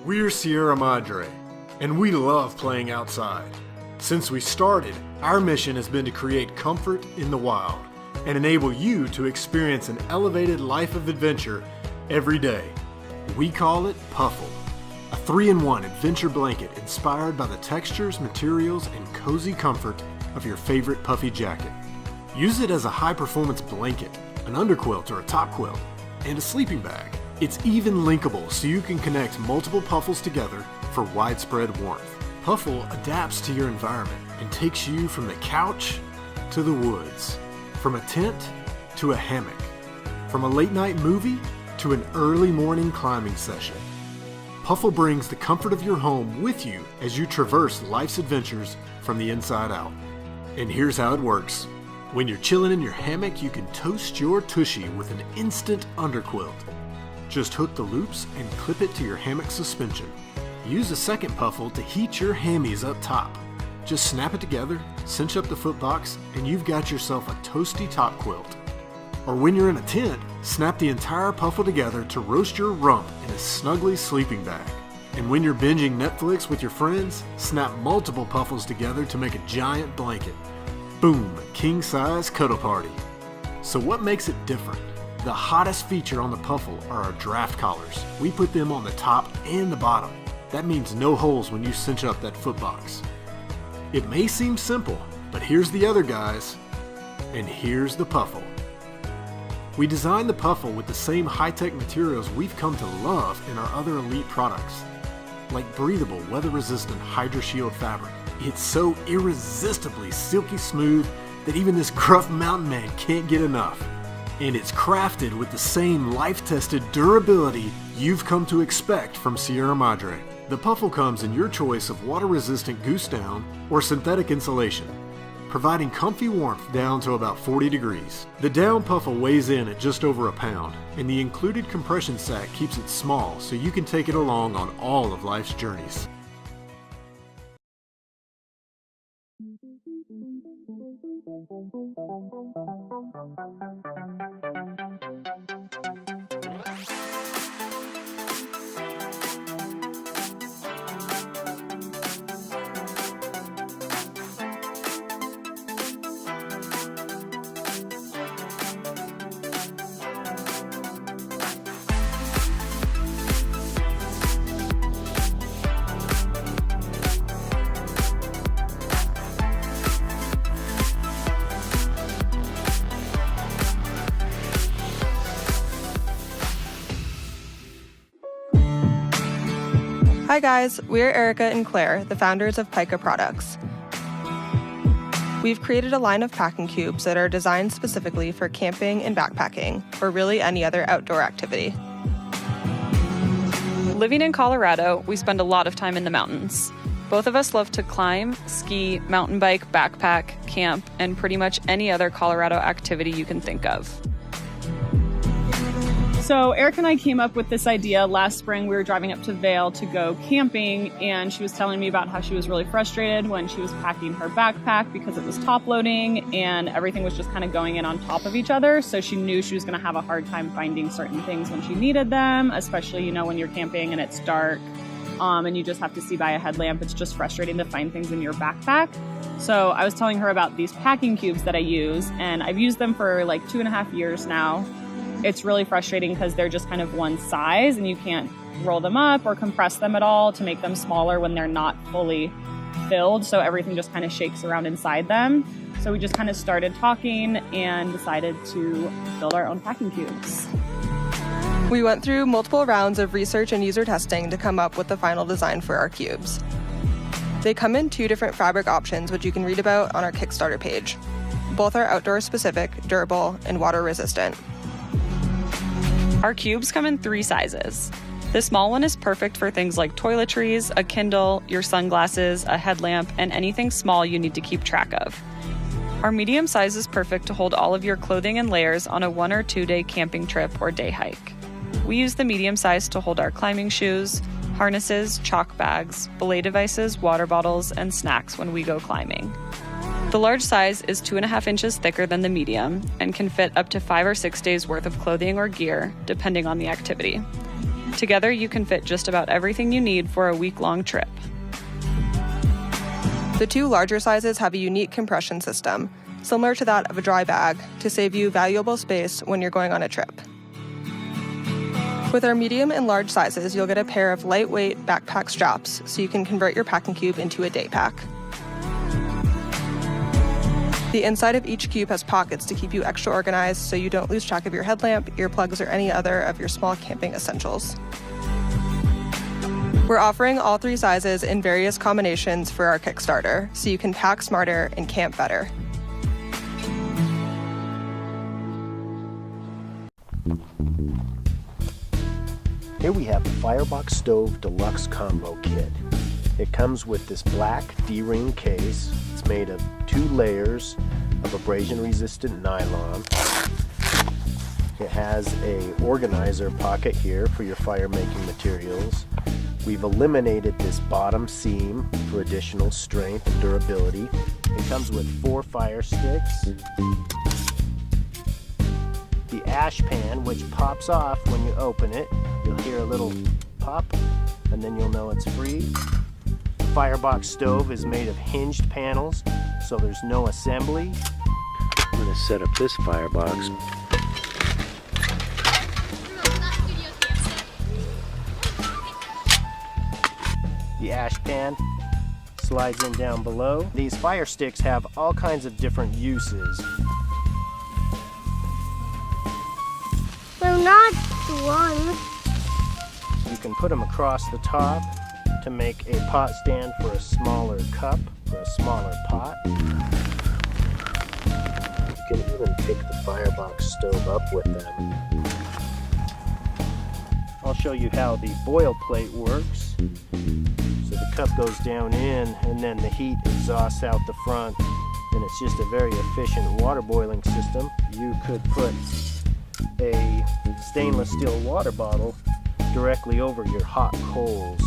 We're Sierra Madre, and we love playing outside. Since we started, our mission has been to create comfort in the wild and enable you to experience an elevated life of adventure every day. We call it Puffle, a 3-in-1 adventure blanket inspired by the textures, materials, and cozy comfort of your favorite puffy jacket. Use it as a high-performance blanket, an underquilt or a top quilt, and a sleeping bag. It's even linkable so you can connect multiple Puffles together for widespread warmth. Puffle adapts to your environment and takes you from the couch to the woods, from a tent to a hammock, from a late night movie to an early morning climbing session. Puffle brings the comfort of your home with you as you traverse life's adventures from the inside out. And here's how it works. When you're chilling in your hammock, you can toast your tushy with an instant underquilt. Just hook the loops and clip it to your hammock suspension. Use a second Puffle to heat your hammies up top. Just snap it together, cinch up the footbox, and you've got yourself a toasty top quilt. Or when you're in a tent, snap the entire Puffle together to roast your rump in a snuggly sleeping bag. And when you're binging Netflix with your friends, snap multiple Puffles together to make a giant blanket. Boom, king-size cuddle party. So what makes it different? The hottest feature on the Puffle are our draft collars. We put them on the top and the bottom. That means no holes when you cinch up that footbox. It may seem simple, but here's the other guys, and here's the Puffle. We designed the Puffle with the same high-tech materials we've come to love in our other elite products, like breathable, weather-resistant HydroShield fabric. It's so irresistibly silky smooth that even this gruff mountain man can't get enough. And it's crafted with the same life-tested durability you've come to expect from Sierra Madre. The Puffle comes in your choice of water-resistant goose down or synthetic insulation, providing comfy warmth down to about 40 degrees. The down Puffle weighs in at just over a pound, and the included compression sack keeps it small so you can take it along on all of life's journeys. Hi guys, we're Erica and Claire, the founders of Pika Products. We've created a line of packing cubes that are designed specifically for camping and backpacking, or really any other outdoor activity. Living in Colorado, we spend a lot of time in the mountains. Both of us love to climb, ski, mountain bike, backpack, camp, and pretty much any other Colorado activity you can think of. So Eric and I came up with this idea last spring. We were driving up to Vail to go camping, and she was telling me about how she was really frustrated when she was packing her backpack because it was top loading and everything was just kind of going in on top of each other. So she knew she was going to have a hard time finding certain things when she needed them, especially, when you're camping and it's dark and you just have to see by a headlamp. It's just frustrating to find things in your backpack. So I was telling her about these packing cubes that I use, and I've used them for like 2.5 years now. It's really frustrating because they're just kind of one size and you can't roll them up or compress them at all to make them smaller when they're not fully filled. So everything just kind of shakes around inside them. So we just kind of started talking and decided to build our own packing cubes. We went through multiple rounds of research and user testing to come up with the final design for our cubes. They come in 2 different fabric options, which you can read about on our Kickstarter page. Both are outdoor specific, durable, and water resistant. Our cubes come in 3 sizes. The small one is perfect for things like toiletries, a Kindle, your sunglasses, a headlamp, and anything small you need to keep track of. Our medium size is perfect to hold all of your clothing and layers on a 1 or 2 day camping trip or day hike. We use the medium size to hold our climbing shoes, harnesses, chalk bags, belay devices, water bottles, and snacks when we go climbing. The large size is 2.5 inches thicker than the medium and can fit up to 5 or 6 days worth of clothing or gear, depending on the activity. Together, you can fit just about everything you need for a week-long trip. The two larger sizes have a unique compression system, similar to that of a dry bag, to save you valuable space when you're going on a trip. With our medium and large sizes, you'll get a pair of lightweight backpack straps so you can convert your packing cube into a day pack. The inside of each cube has pockets to keep you extra organized so you don't lose track of your headlamp, earplugs, or any other of your small camping essentials. We're offering all three sizes in various combinations for our Kickstarter, so you can pack smarter and camp better. Here we have the Firebox Stove Deluxe Combo Kit. It comes with this black D-ring case. It's made of 2 layers of abrasion-resistant nylon. It has a organizer pocket here for your fire-making materials. We've eliminated this bottom seam for additional strength and durability. It comes with 4 fire sticks. The ash pan, which pops off when you open it. You'll hear a little pop, and then you'll know it's free. The Firebox stove is made of hinged panels, so there's no assembly. I'm going to set up this Firebox. The ash pan slides in down below. These fire sticks have all kinds of different uses. They're not one. You can put them across the top to make a pot stand for a smaller cup, for a smaller pot. You can even pick the Firebox stove up with them. I'll show you how the boil plate works. So the cup goes down in and then the heat exhausts out the front, and it's just a very efficient water boiling system. You could put a stainless steel water bottle directly over your hot coals.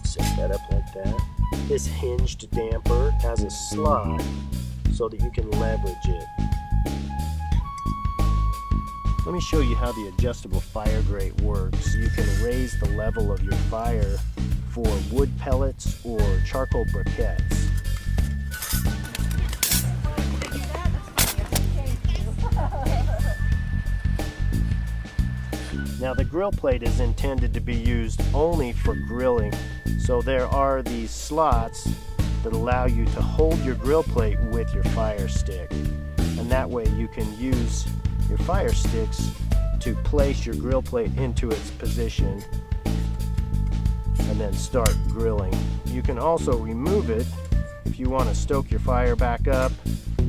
Set that up like that. This hinged damper has a slot so that you can leverage it. Let me show you how the adjustable fire grate works. You can raise the level of your fire for wood pellets or charcoal briquettes. Now the grill plate is intended to be used only for grilling, so there are these slots that allow you to hold your grill plate with your fire stick, and that way you can use your fire sticks to place your grill plate into its position and then start grilling. You can also remove it if you want to stoke your fire back up,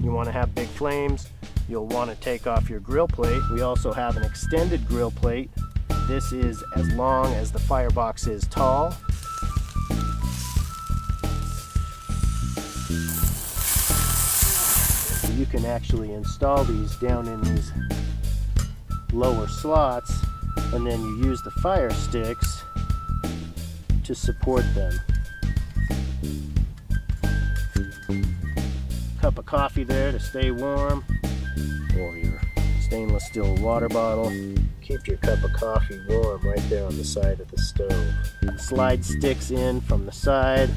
you want to have big flames. You'll want to take off your grill plate. We also have an extended grill plate. This is as long as the Firebox is tall. You can actually install these down in these lower slots, and then you use the fire sticks to support them. Cup of coffee there to stay warm, or your stainless steel water bottle. Keep your cup of coffee warm right there on the side of the stove. Slide sticks in from the side.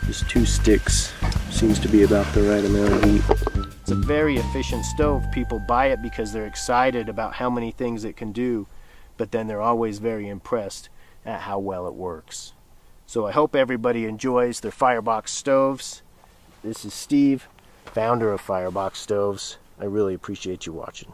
Just 2 sticks seems to be about the right amount of heat. It's a very efficient stove. People buy it because they're excited about how many things it can do, but then they're always very impressed at how well it works. So I hope everybody enjoys their Firebox stoves. This is Steve, founder of Firebox Stoves. I really appreciate you watching.